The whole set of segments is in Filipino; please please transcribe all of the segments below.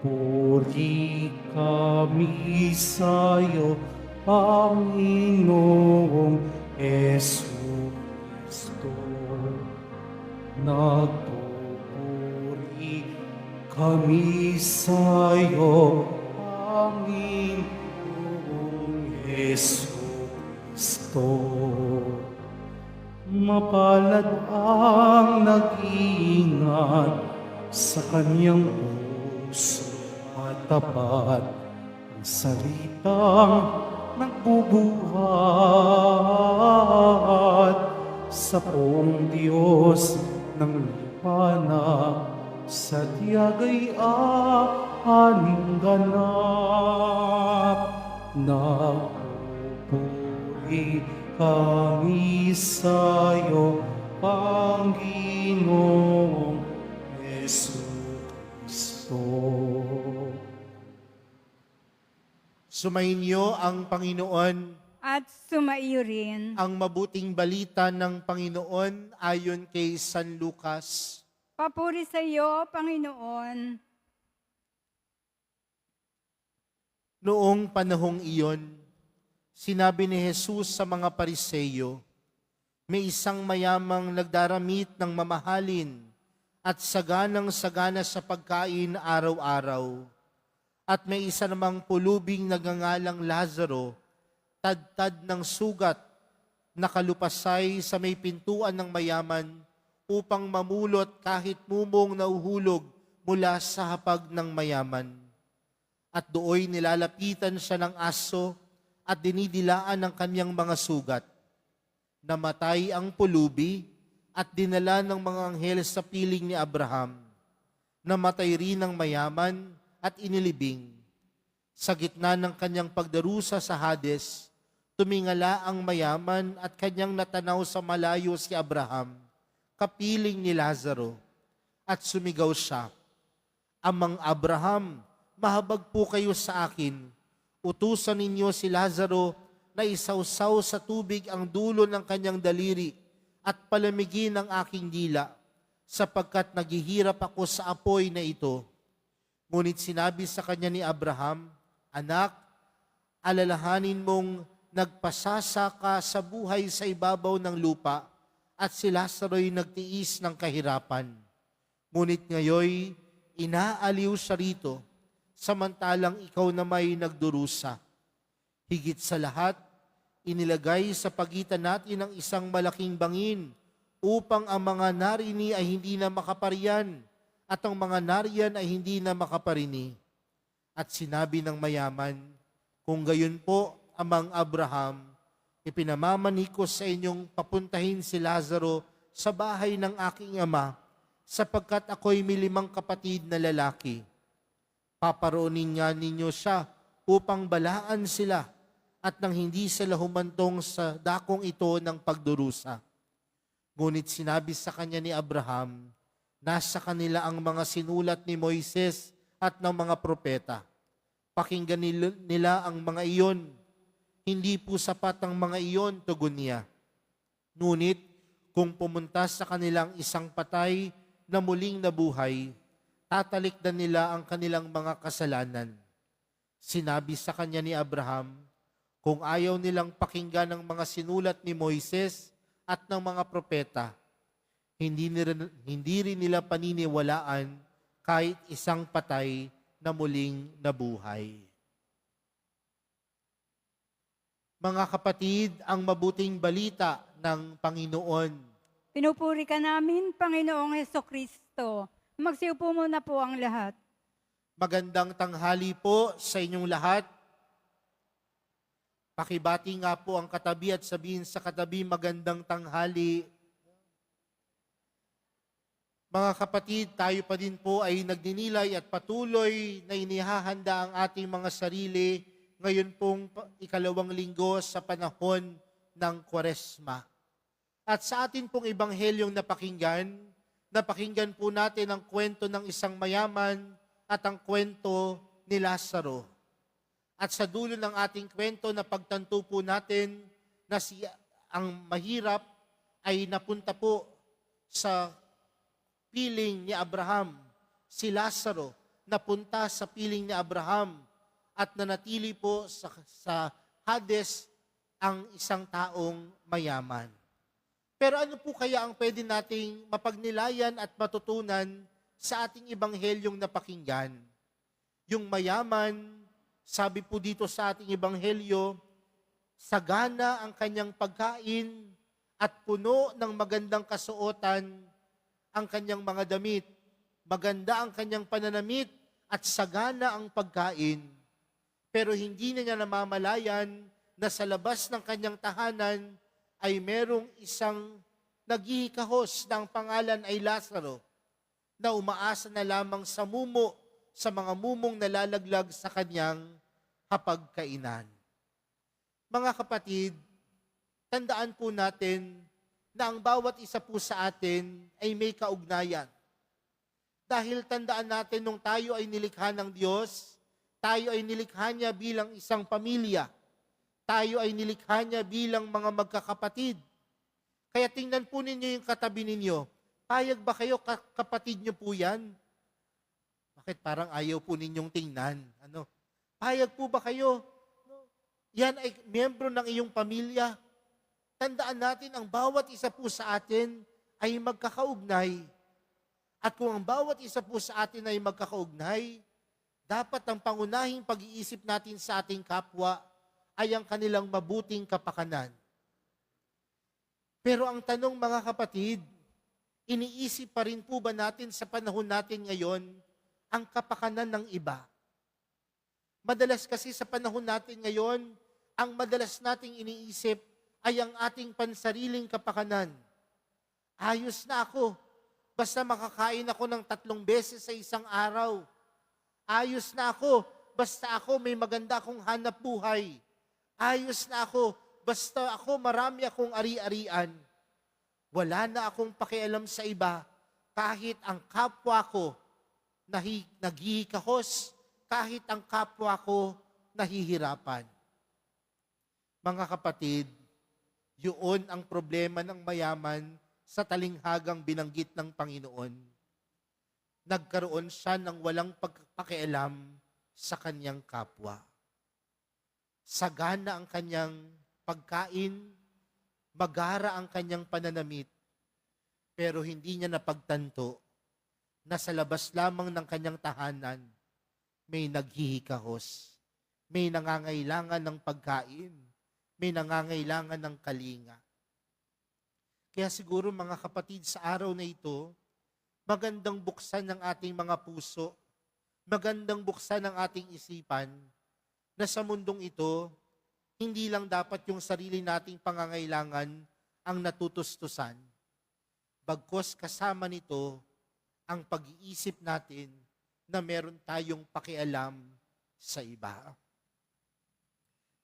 Puri kami sa'yo, Panginoong Hesus Kristo. Nagpupuri kami sa'yo, Panginoong Hesus Kristo. Mapalad ang nag-iingat sa kanyang puso at tapat, ang salitang nagbubuhat sa poong Diyos ng liwanag, sa tiyagay aning ganap. Nagpupuri kami sa'yo, Panginoong Hesus Kristo. Sumainyo ang Panginoon, At sumaiyo rin. ang mabuting balita ng Panginoon ayon kay San Lucas. Papuri sa iyo, Panginoon. Noong panahong iyon, sinabi ni Jesus sa mga Pariseyo, may isang mayamang nagdaramit ng mamahalin at saganang-sagana sa pagkain araw-araw. At may isa namang pulubing nagangalang Lazaro, tad-tad ng sugat, nakalupasay sa may pintuan ng mayaman upang mamulot kahit mumong nauhulog mula sa hapag ng mayaman. At dooy nilalapitan siya ng aso at dinidilaan ng kanyang mga sugat. Namatay ang pulubi at dinala ng mga anghel sa piling ni Abraham. Namatay rin ang mayaman at inilibing. Sa gitna ng kanyang pagdarusa sa Hades, tumingala ang mayaman at kanyang natanaw sa malayo si Abraham, kapiling ni Lazaro, at sumigaw siya, Amang Abraham, mahabag po kayo sa akin. Utusan ninyo si Lazaro na isawsaw sa tubig ang dulo ng kanyang daliri at palamigin ang aking dila, sapagkat naghihirap ako sa apoy na ito. Ngunit sinabi sa kanya ni Abraham, Anak, alalahanin mong nagpasasa ka sa buhay sa ibabaw ng lupa at si Lazaro'y nagtiis ng kahirapan. Ngunit ngayoy, inaaliw siya rito, samantalang ikaw na may nagdurusa. Higit sa lahat, inilagay sa pagitan natin ang isang malaking bangin upang ang mga narini ay hindi na makaparian at ang mga nariyan ay hindi na makaparini. At sinabi ng mayaman, kung gayon po, Amang Abraham, ipinamamani ko sa inyong papuntahin si Lazaro sa bahay ng aking ama, sapagkat ako'y may 5 kapatid na lalaki. Paparoonin nga ninyo siya upang balaan sila at nang hindi sila humantong sa dakong ito ng pagdurusa. Ngunit sinabi sa kanya ni Abraham, nasa kanila ang mga sinulat ni Moises at ng mga propeta. Pakinggan nila ang mga iyon. Hindi po sapat ang mga iyon, tugon niya. Ngunit kung pumunta sa kanilang isang patay na muling nabuhay, tatalikdan nila ang kanilang mga kasalanan. Sinabi sa kanya ni Abraham, kung ayaw nilang pakinggan ang mga sinulat ni Moises at ng mga propeta, hindi rin nila paniniwalaan kahit isang patay na muling nabuhay. Mga kapatid, ang mabuting balita ng Panginoon. Pinupuri ka namin, Panginoong Hesukristo. Magsiupo muna po ang lahat. Magandang tanghali po sa inyong lahat. Pakibati nga po ang katabi at sabihin sa katabi, magandang tanghali. Mga kapatid, tayo pa din po ay nagdinilay at patuloy na inihahanda ang ating mga sarili ngayon pong 2nd linggo sa panahon ng Kwaresma. At sa atin pong ebanghelyong napakinggan po natin ang kwento ng isang mayaman at ang kwento ni Lazaro. At sa dulo ng ating kwento, napagtanto po natin na ang mahirap ay napunta po sa piling ni Abraham, si Lazaro, napunta sa piling ni Abraham at nanatili po sa Hades ang isang taong mayaman. Pero ano po kaya ang pwede nating mapagnilayan at matutunan sa ating ebanghelyong napakinggan? Yung mayaman, sabi po dito sa ating ebanghelyo, sagana ang kanyang pagkain at puno ng magandang kasuotan ang kanyang mga damit. Maganda ang kanyang pananamit at sagana ang pagkain. Pero hindi na niya namamalayan na sa labas ng kanyang tahanan ay merong isang naghihikahos na ang pangalan ay Lazaro na umaasa na lamang sa mga mumong nalalaglag sa kanyang hapagkainan. Mga kapatid, tandaan po natin na ang bawat isa po sa atin ay may kaugnayan. Dahil tandaan natin nung tayo ay nilikha ng Diyos, tayo ay nilikha niya bilang isang pamilya. Tayo ay nilikha niya bilang mga magkakapatid. Kaya tingnan po ninyo yung katabi ninyo. Payag ba kayo, kapatid niyo po yan? Bakit parang ayaw po ninyong tingnan? Payag po ba kayo? Yan ay miyembro ng iyong pamilya. Tandaan natin, ang bawat isa po sa atin ay magkakaugnay. At kung ang bawat isa po sa atin ay magkakaugnay, dapat ang pangunahing pag-iisip natin sa ating kapwa ay ang kanilang mabuting kapakanan. Pero ang tanong, mga kapatid, iniisip pa rin po ba natin sa panahon natin ngayon ang kapakanan ng iba? Madalas kasi sa panahon natin ngayon, ang madalas nating iniisip ay ang ating pansariling kapakanan. Ayos na ako, basta makakain ako ng 3 beses sa isang araw. Ayos na ako, basta ako may maganda akong hanap buhay. Ayos na ako, basta ako marami akong ari-arian. Wala na akong pakialam sa iba, kahit ang kapwa ko naghihikahos, kahit ang kapwa ko nahihirapan. Mga kapatid, yun ang problema ng mayaman sa talinghagang binanggit ng Panginoon. Nagkaroon siya ng walang pagpakialam sa kanyang kapwa. Sagana ang kanyang pagkain, magara ang kanyang pananamit, pero hindi niya napagtanto na sa labas lamang ng kanyang tahanan, may naghihikahos, may nangangailangan ng pagkain, may nangangailangan ng kalinga. Kaya siguro mga kapatid, sa araw na ito, magandang buksan ng ating mga puso, magandang buksan ng ating isipan, na sa mundong ito, hindi lang dapat yung sarili nating pangangailangan ang natutustusan. Bagkus kasama nito ang pag-iisip natin na meron tayong pakialam sa iba.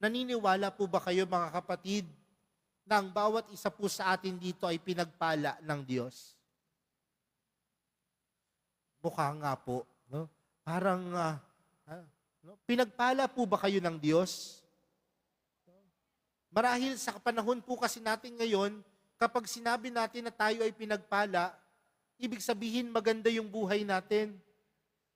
Naniniwala po ba kayo, mga kapatid, na ang bawat isa po sa atin dito ay pinagpala ng Diyos? Mukha nga po. No? Parang, pinagpala po ba kayo ng Diyos? Marahil sa panahon po kasi natin ngayon, kapag sinabi natin na tayo ay pinagpala, ibig sabihin maganda yung buhay natin.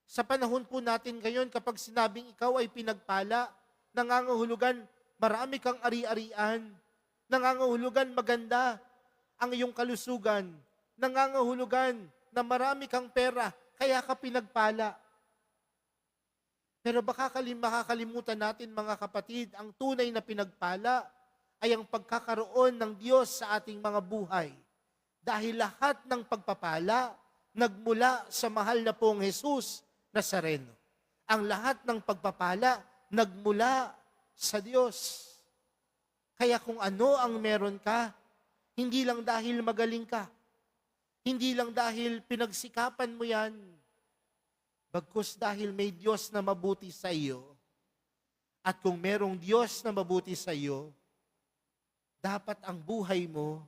Sa panahon po natin ngayon, kapag sinabing ikaw ay pinagpala, nangangahulugan, marami kang ari-arian. Nangangahulugan, maganda ang iyong kalusugan. Nangangahulugan na marami kang pera, kaya ka pinagpala. Pero baka makakalimutan natin, mga kapatid, ang tunay na pinagpala ay ang pagkakaroon ng Diyos sa ating mga buhay. Dahil lahat ng pagpapala nagmula sa mahal na pong Jesus Nazareno. Ang lahat ng pagpapala nagmula sa Diyos. Kaya kung ano ang meron ka, hindi lang dahil magaling ka, hindi lang dahil pinagsikapan mo yan, bagkus dahil may Diyos na mabuti sa iyo. At kung merong Diyos na mabuti sa iyo, dapat ang buhay mo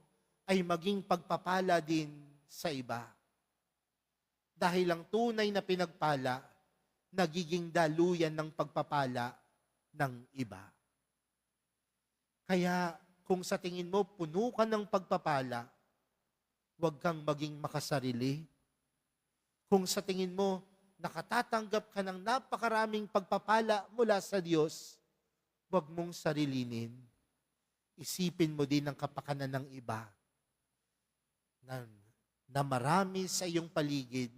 ay maging pagpapala din sa iba. Dahil ang tunay na pinagpala, nagiging daluyan ng pagpapala ng iba. Kaya kung sa tingin mo puno ka ng pagpapala, huwag kang maging makasarili. Kung sa tingin mo nakatatanggap ka ng napakaraming pagpapala mula sa Diyos, huwag mong sarilinin. Isipin mo din ang kapakanan ng iba na marami sa iyong paligid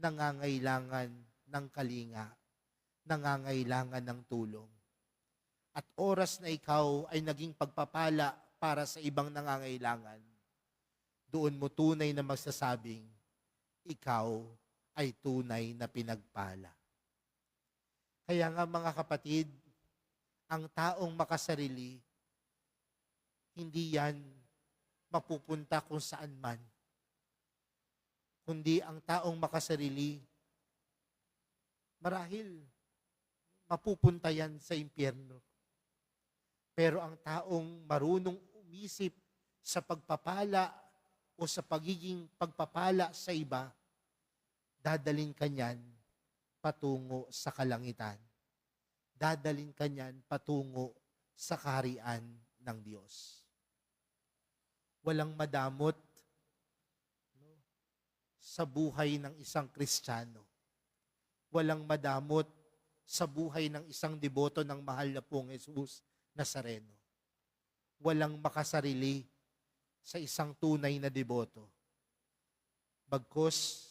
nangangailangan ng kalinga, nangangailangan ng tulong. At oras na ikaw ay naging pagpapala para sa ibang nangangailangan, doon mo tunay na magsasabing, ikaw ay tunay na pinagpala. Kaya nga mga kapatid, ang taong makasarili, hindi yan mapupunta kung saan man. Kundi ang taong makasarili, marahil mapupunta yan sa impyerno. Pero ang taong marunong umisip sa pagpapala o sa pagiging pagpapala sa iba, dadalin ka niyan patungo sa kalangitan. Dadalin ka niyan patungo sa kaharian ng Diyos. Walang madamot sa buhay ng isang Kristiyano. Walang madamot sa buhay ng isang deboto ng mahal na pong Jesus Nazareno. Walang makasarili sa isang tunay na deboto. Bagkus,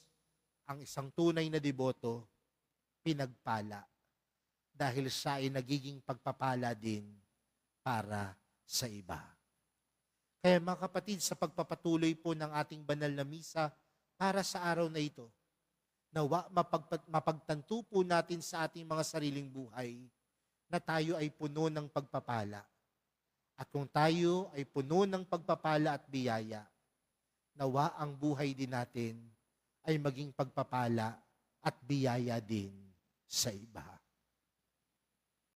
ang isang tunay na deboto, pinagpala. Dahil siya ay nagiging pagpapala din para sa iba. Kaya mga kapatid, sa pagpapatuloy po ng ating banal na misa para sa araw na ito, nawa mapagtanto po natin sa ating mga sariling buhay na tayo ay puno ng pagpapala. At kung tayo ay puno ng pagpapala at biyaya, nawa ang buhay din natin ay maging pagpapala at biyaya din sa iba.